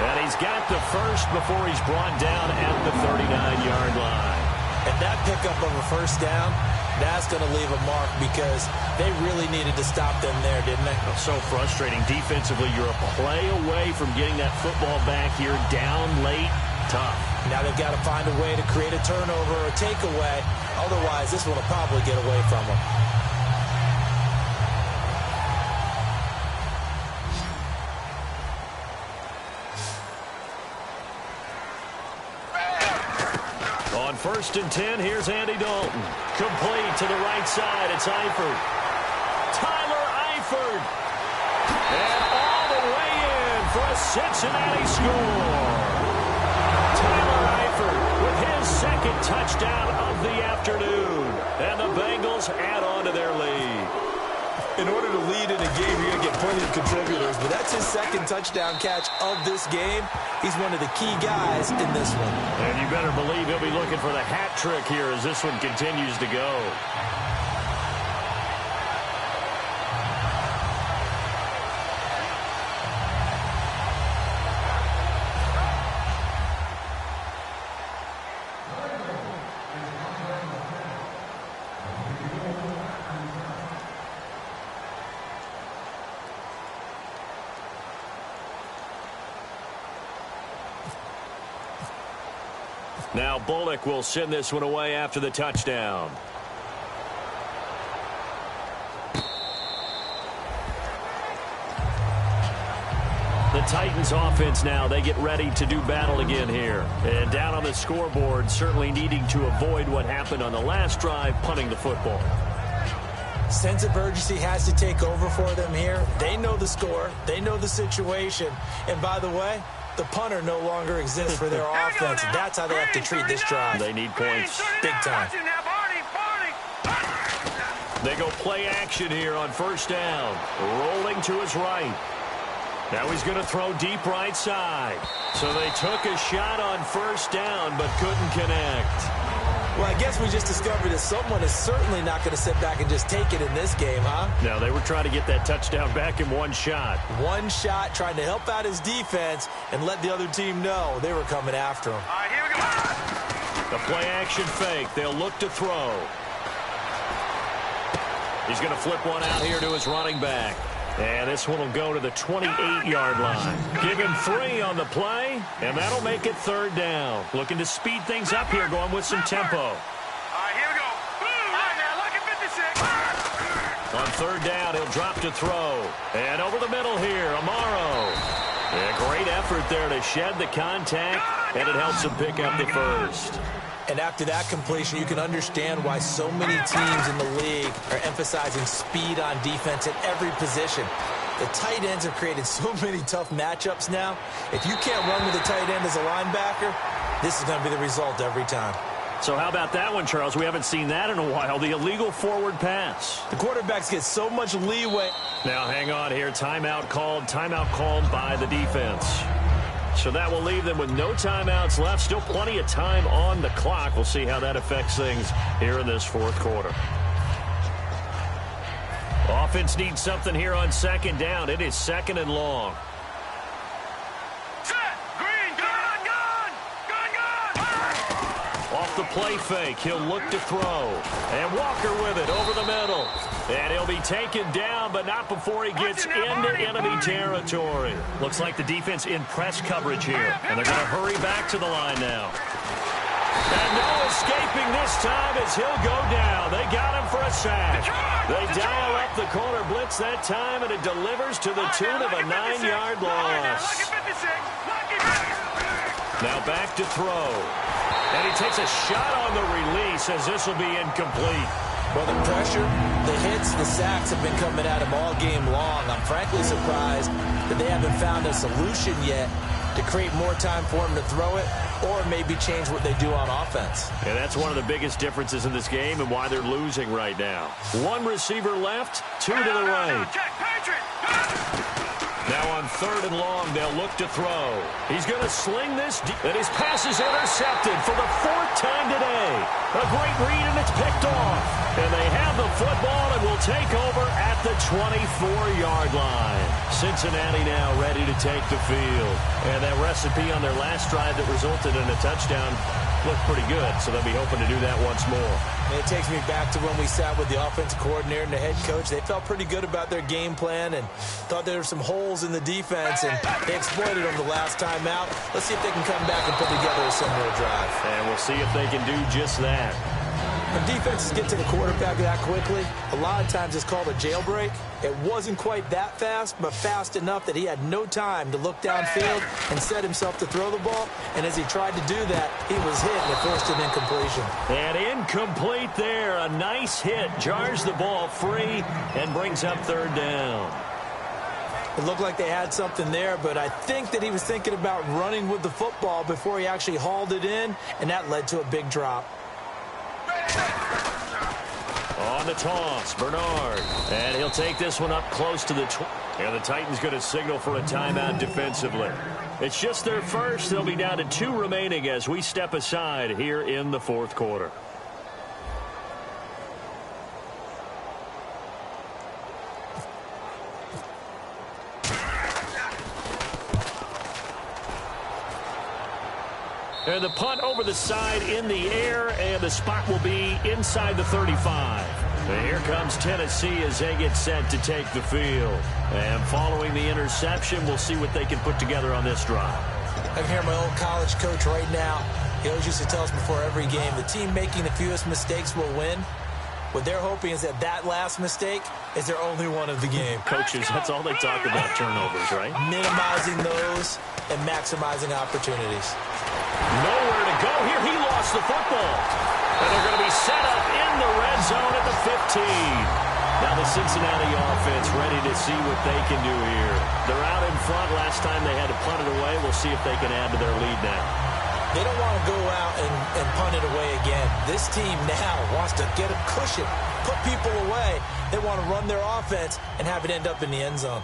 And he's got the first before he's brought down at the 39-yard line. And that pickup of a first down, that's going to leave a mark because they really needed to stop them there, didn't they? So frustrating. Defensively, you're a play away from getting that football back here down late. Tough. Now they've got to find a way to create a turnover or a takeaway. Otherwise, this one will probably get away from them. On 1st and 10, here's Andy Dalton. Complete to the right side. It's Eifert. Tyler Eifert. And all the way in for a Cincinnati score. Tyler Eifert with his second touchdown of the afternoon. And the Bengals add on to their lead. In order to lead in a game, you're going to get plenty of contributors, but that's his second touchdown catch of this game. He's one of the key guys in this one. And you better believe he'll be looking for the hat trick here as this one continues to go. Now Bullock will send this one away after the touchdown. The Titans offense now, they get ready to do battle again here. And down on the scoreboard, certainly needing to avoid what happened on the last drive, punting the football. Sense of urgency has to take over for them here. They know the score. They know the situation. And by the way, the punter no longer exists for their offense. That's how they have to treat this drive. They need points. Big time. They go play action here on first down. Rolling to his right. Now he's going to throw deep right side. So they took a shot on first down but couldn't connect. Well, I guess we just discovered that someone is certainly not going to sit back and just take it in this game, huh? No, they were trying to get that touchdown back in one shot. One shot, trying to help out his defense and let the other team know they were coming after him. All right, here we go. The play-action fake. They'll look to throw. He's going to flip one out here to his running back. And this one will go to the 28-yard line. Give him 3 on the play, and that'll make it third down. Looking to speed things up here, going with some tempo. All right, here we go. All right, now, look at 56. On third down, he'll drop to throw. And over the middle here, Amaro. A great effort there to shed the contact, and it helps him pick up the first. And after that completion, you can understand why so many teams in the league are emphasizing speed on defense at every position. The tight ends have created so many tough matchups now. If you can't run with a tight end as a linebacker, this is going to be the result every time. So how about that one, Charles? We haven't seen that in a while. The illegal forward pass. The quarterbacks get so much leeway. Now hang on here. Timeout called by the defense. So that will leave them with no timeouts left. Still plenty of time on the clock. We'll see how that affects things here in this fourth quarter. Offense needs something here on second down. It is second and long. Set. Green. Gun. Off the play fake, he'll look to throw. And Walker with it over the middle. And he'll be taken down, but not before he gets into enemy territory. Looks like the defense in press coverage here. And they're going to hurry back to the line now. And no escaping this time as he'll go down. They got him for a sack. They dial up the corner blitz that time, and it delivers to the tune of a 9-yard loss. Now back to throw. And he takes a shot on the release as this will be incomplete. Well, the pressure, the hits, the sacks have been coming at him all game long. I'm frankly surprised that they haven't found a solution yet to create more time for him to throw it, or maybe change what they do on offense. And that's one of the biggest differences in this game and why they're losing right now. One receiver left, two to the right. Now on 3rd and long, they'll look to throw. He's going to sling this, and his pass is intercepted for the 4th time today. A great read, and it's picked off. And they have the football and will take over at the 24-yard line. Cincinnati now ready to take the field. And that recipe on their last drive that resulted in a touchdown looked pretty good, so they'll be hoping to do that once more. And it takes me back to when we sat with the offensive coordinator and the head coach. They felt pretty good about their game plan and thought there were some holes in the defense, and they exploited them the last time out. Let's see if they can come back and put together a similar drive. And we'll see if they can do just that. When defenses get to the quarterback that quickly, a lot of times it's called a jailbreak. It wasn't quite that fast, but fast enough that he had no time to look downfield and set himself to throw the ball. And as he tried to do that, he was hit and it forced an incompletion. And incomplete there. A nice hit. Jars the ball free and brings up 3rd down. It looked like they had something there, but I think that he was thinking about running with the football before he actually hauled it in, and that led to a big drop. On the toss, Bernard. And he'll take this one up close to the 20. And the Titans going to signal for a timeout defensively. It's just their first. They'll be down to 2 remaining as we step aside here in the 4th quarter. And the punt over the side in the air, and the spot will be inside the 35. And here comes Tennessee as they get set to take the field. And following the interception, we'll see what they can put together on this drive. I can hear my old college coach right now. He always used to tell us before every game, the team making the fewest mistakes will win. What they're hoping is that that last mistake is their only one of the game. Coaches, that's all they talk about, turnovers, right? Minimizing those and maximizing opportunities. Nowhere to go here. He lost the football. And they're going to be set up in the red zone at the 15. Now the Cincinnati offense ready to see what they can do here. They're out in front. Last time they had to punt it away. We'll see if they can add to their lead now. They don't want to go out and punt it away again. This team now wants to get a cushion, put people away. They want to run their offense and have it end up in the end zone.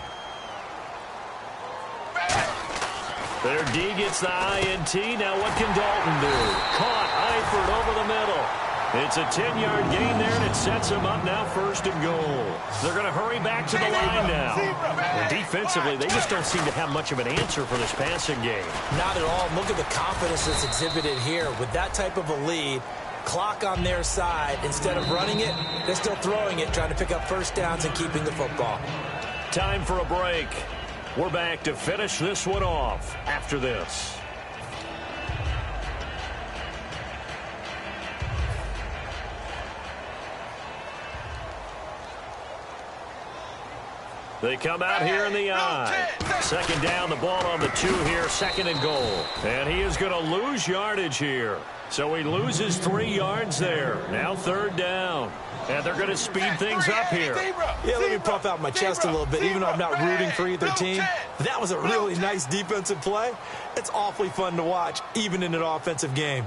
Their D gets the INT. Now what can Dalton do? Caught Eifert over the middle. It's a 10-yard gain there, and it sets them up now 1st and goal. They're going to hurry back to the line now. And defensively, they just don't seem to have much of an answer for this passing game. Not at all. Look at the confidence that's exhibited here. With that type of a lead, clock on their side, instead of running it, they're still throwing it, trying to pick up 1st downs and keeping the football. Time for a break. We're back to finish this one off after this. They come out here in the eye. 2nd down, the ball on the 2 here, 2nd and goal. And he is going to lose yardage here. So he loses 3 yards there. Now 3rd down. And they're going to speed things up here. Yeah, let me puff out my chest a little bit, even though I'm not rooting for either team. That was a really nice defensive play. It's awfully fun to watch, even in an offensive game.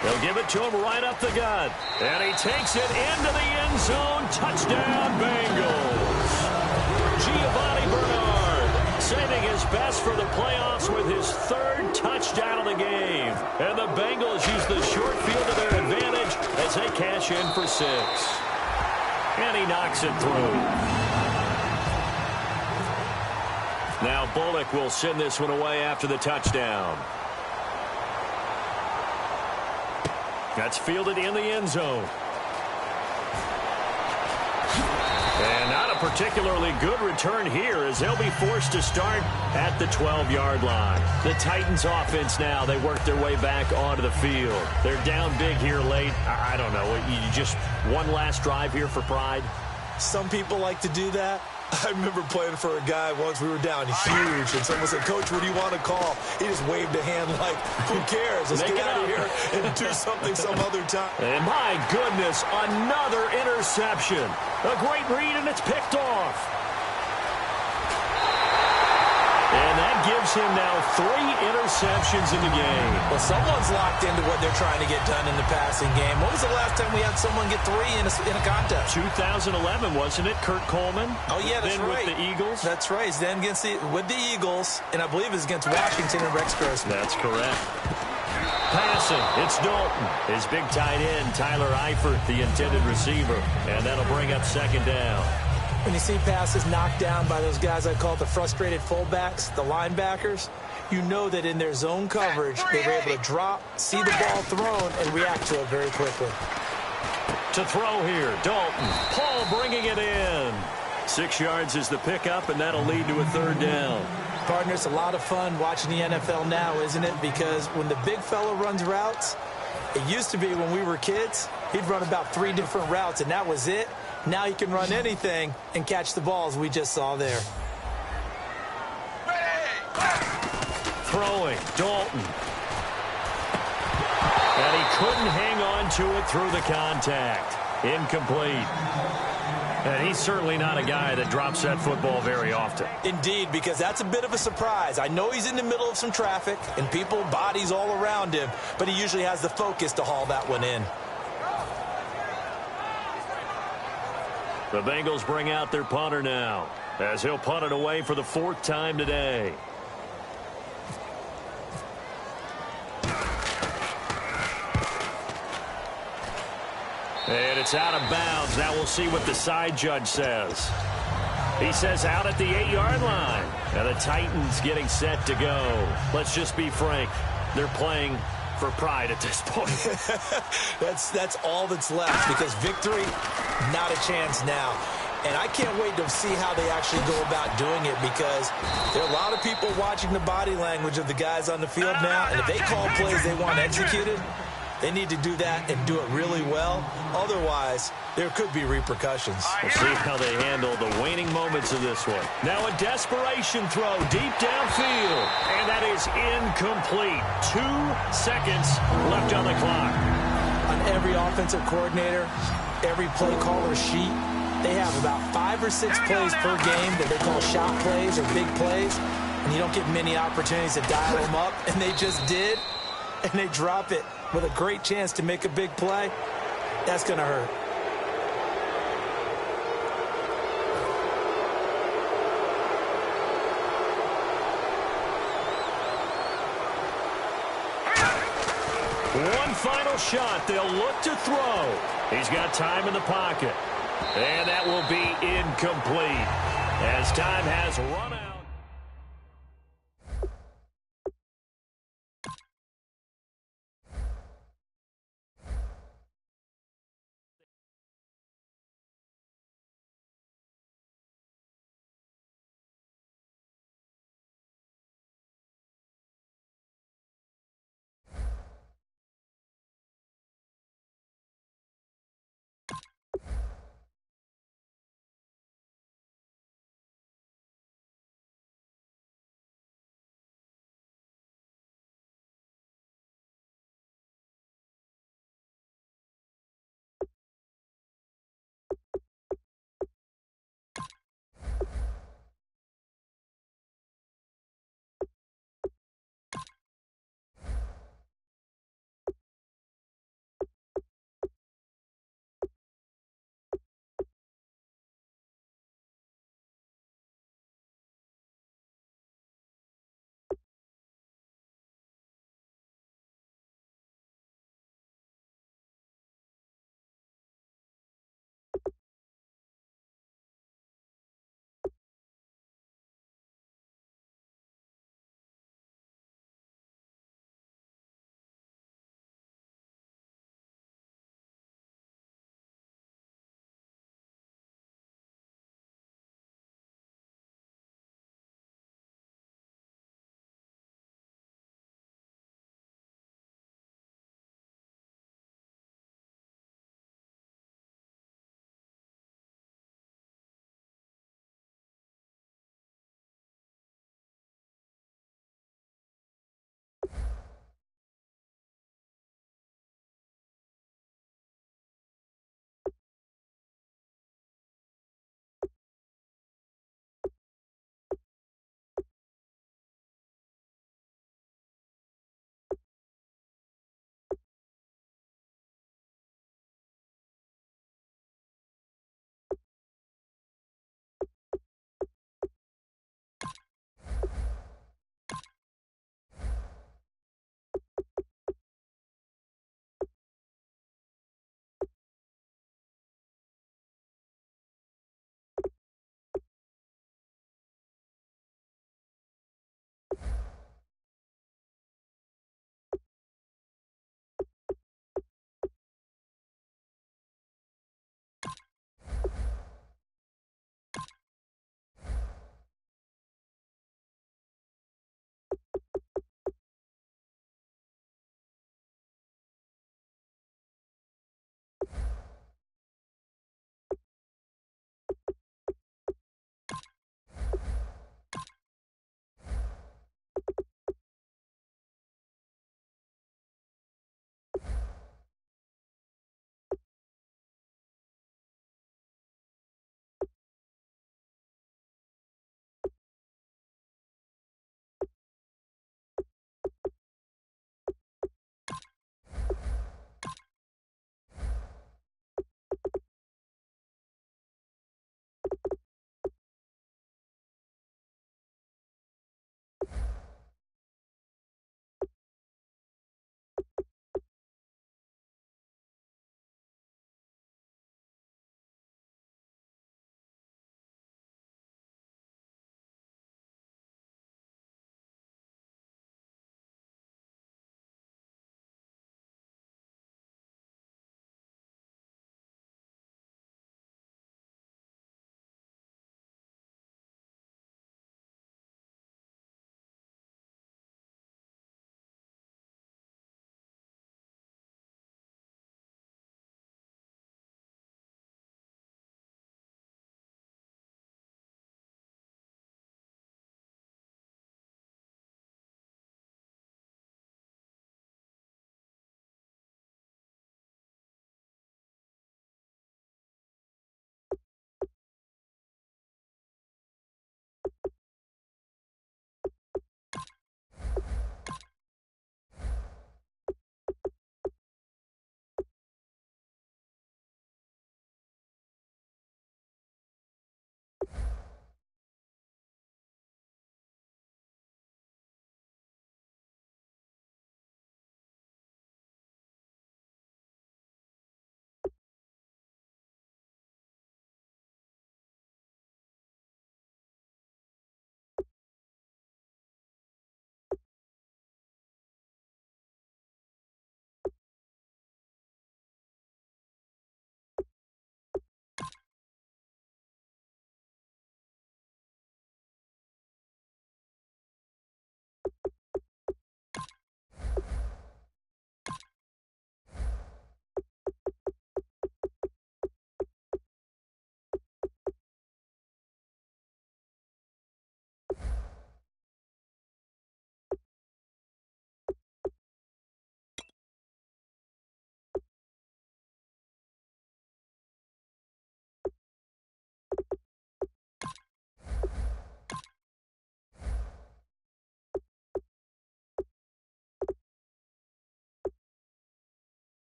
They'll give it to him right up the gut. And he takes it into the end zone. Touchdown, Bengals. Giovanni Bernard saving his best for the playoffs with his 3rd touchdown of the game. And the Bengals use the short field to their advantage as they cash in for 6. And he knocks it through. Now Bullock will send this one away after the touchdown. That's fielded in the end zone. And not a particularly good return here as they'll be forced to start at the 12-yard line. The Titans offense now, they work their way back onto the field. They're down big here late. I don't know. You just one last drive here for pride? Some people like to do that. I remember playing for a guy once. We were down huge, and someone said, "Coach, what do you want to call?" He just waved a hand like, "Who cares? Let's get out of here and do something some other time." And my goodness, another interception. A great read, and it's picked off. And that gives him now 3 interceptions in the game. Well, someone's locked into what they're trying to get done in the passing game. When was the last time we had someone get 3 in a contest? 2011, wasn't it, Kurt Coleman? Oh, yeah, that's then right. With the Eagles? That's right. He's then with the Eagles, and I believe it's against Washington and Rex Grossman. That's correct. Passing, it's Dalton. His big tight end, Tyler Eifert, the intended receiver. And that'll bring up 2nd down. When you see passes knocked down by those guys I call the frustrated fullbacks, the linebackers, you know that in their zone coverage, they were able to drop, see the ball thrown, and react to it very quickly. To throw here, Dalton. Paul bringing it in. 6 yards is the pickup, and that'll lead to a 3rd down. Partner, it's a lot of fun watching the NFL now, isn't it? Because when the big fella runs routes, it used to be when we were kids, he'd run about 3 different routes, and that was it. Now he can run anything and catch the balls we just saw there. Throwing, Dalton. And he couldn't hang on to it through the contact. Incomplete. And he's certainly not a guy that drops that football very often. Indeed, because that's a bit of a surprise. I know he's in the middle of some traffic and people, bodies all around him, but he usually has the focus to haul that one in. The Bengals bring out their punter now, as he'll punt it away for the 4th time today. And it's out of bounds. Now we'll see what the side judge says. He says out at the 8-yard line. And the Titans getting set to go. Let's just be frank. They're playing for pride at this point. That's all that's left, because victory, not a chance now. And I can't wait to see how they actually go about doing it, because there are a lot of people watching the body language of the guys on the field now, and if they call plays they want executed, they need to do that and do it really well. Otherwise, there could be repercussions. We'll see how they handle the waning moments of this one. Now a desperation throw deep downfield. And that is incomplete. 2 seconds left on the clock. On every offensive coordinator, every play caller sheet, they have about 5 or 6 plays per game that they call shot plays or big plays. And you don't get many opportunities to dial them up. And they just did. And they drop it with a great chance to make a big play. That's going to hurt. One final shot. They'll look to throw. He's got time in the pocket. And that will be incomplete as time has run out.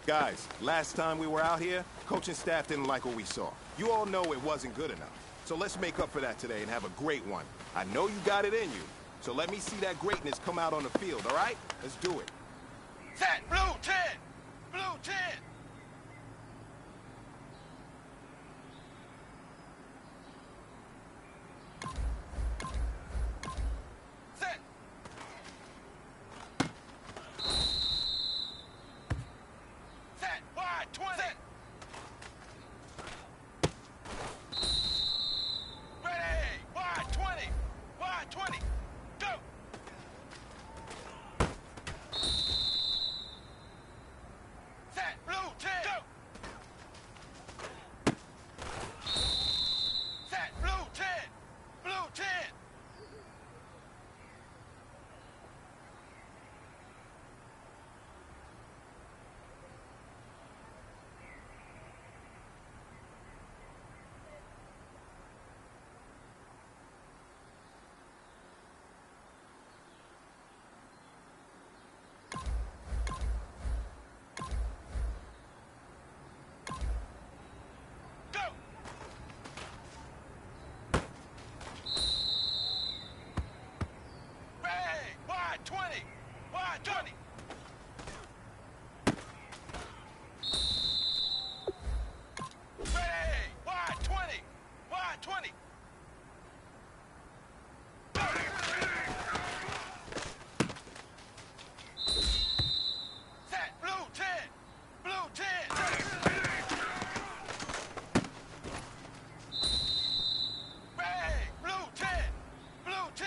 Guys, last time we were out here, coaching staff didn't like what we saw. You all know it wasn't good enough. So let's make up for that today and have a great one. I know you got it in you, so let me see that greatness come out on the field, all right? Let's do it. Set, blue 10! Blue 10! Set! Set, wide 20! Set. Ready, wide 20! Wide 20! Go! Set, blue 10! Go! Set, blue 10! Blue 10! Go! Ready, wide 20! Wide 20! Ready, wide 20! Wide 20! Set, blue 10! Blue 10! Ready, blue 10! Blue 10!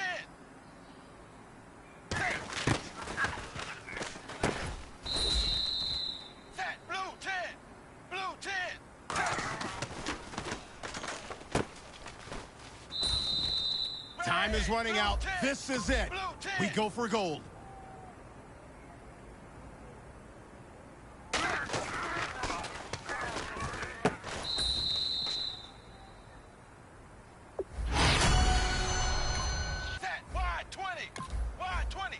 Set, blue 10! Blue 10! Time is running Blue out. 10. This is it. Blue 10. We go for gold. Set, wide 20! Wide 20!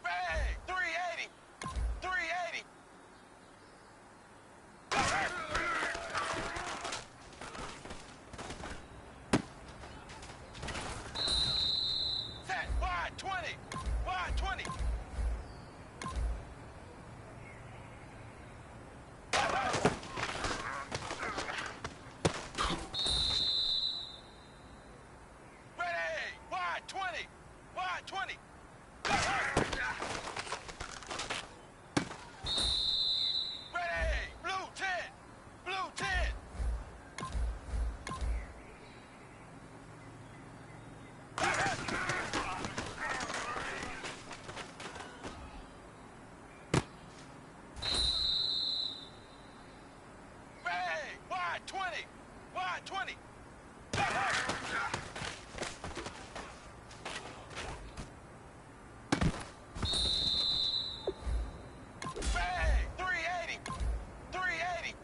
Ready, 380! 380! Set, wide 20! Wide 20! Ready, wide 20! Wide 20! Ready, blue 10! Blue 10! Ready, wide 20! Wide 20! Ready, 380! 380!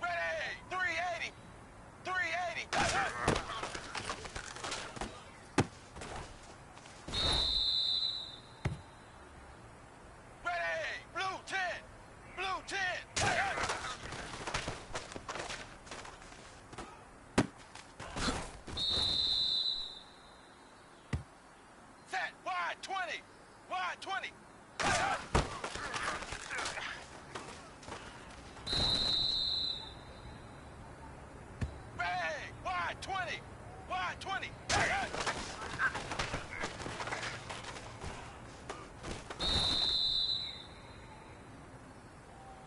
Ready, 380! 380! Ready, blue 10! Blue 10! Set, wide 20! Wide 20! Ready, wide 20! Wide 20!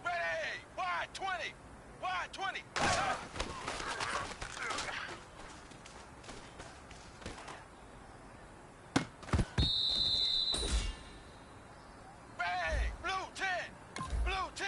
Ready, wide 20! Wide 20! Ready, blue 10! Blue 10!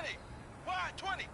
20. Wide 20.